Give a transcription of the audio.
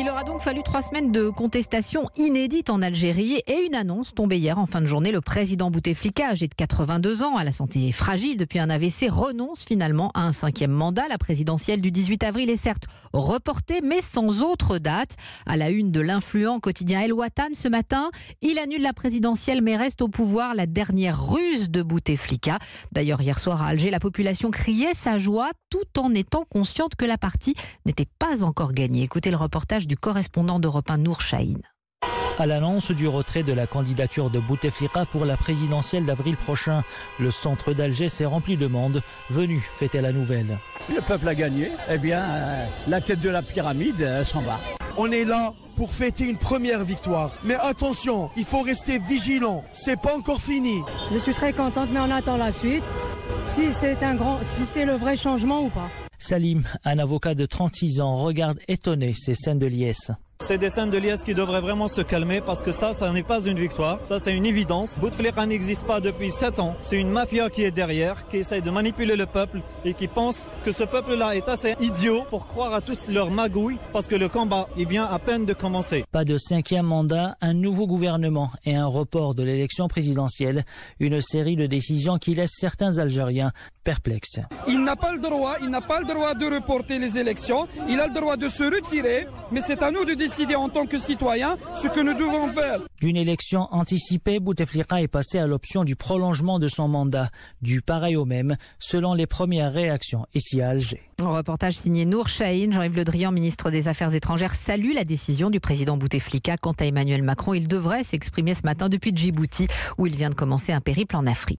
Il aura donc fallu 3 semaines de contestation inédite en Algérie et une annonce tombée hier en fin de journée. Le président Bouteflika, âgé de 82 ans, à la santé fragile depuis un AVC, renonce finalement à un 5e mandat. La présidentielle du 18 avril est certes reportée, mais sans autre date. À la une de l'influent quotidien El Watan ce matin, il annule la présidentielle mais reste au pouvoir. La dernière ruse de Bouteflika. D'ailleurs, hier soir à Alger, la population criait sa joie tout en étant consciente que la partie n'était pas encore gagnée. Écoutez le reportage du correspondant d'Europe 1 Nour Chahine. À l'annonce du retrait de la candidature de Bouteflika pour la présidentielle d'avril prochain, le centre d'Alger s'est rempli de monde venu fêter la nouvelle. Le peuple a gagné, eh bien, la tête de la pyramide s'en va. On est là pour fêter une première victoire. Mais attention, il faut rester vigilant. C'est pas encore fini. Je suis très contente, mais on attend la suite. Si c'est le vrai changement ou pas. Salim, un avocat de 36 ans, regarde étonné ces scènes de liesse. C'est des scènes de liesse qui devraient vraiment se calmer parce que ça n'est pas une victoire. Ça, c'est une évidence. Bouteflika n'existe pas depuis 7 ans. C'est une mafia qui est derrière, qui essaye de manipuler le peuple et qui pense que ce peuple-là est assez idiot pour croire à toutes leurs magouilles parce que le combat, il vient à peine de commencer. Pas de 5e mandat, un nouveau gouvernement et un report de l'élection présidentielle. Une série de décisions qui laissent certains Algériens perplexes. Il n'a pas le droit de reporter les élections. Il a le droit de se retirer, mais c'est à nous de décider en tant que citoyens ce que nous devons faire. D'une élection anticipée, Bouteflika est passé à l'option du prolongement de son mandat, du pareil au même, selon les premières réactions ici à Alger. Un reportage signé Nour Chahine. Jean-Yves Le Drian, ministre des Affaires étrangères, salue la décision du président Bouteflika. Quant à Emmanuel Macron, il devrait s'exprimer ce matin depuis Djibouti, où il vient de commencer un périple en Afrique.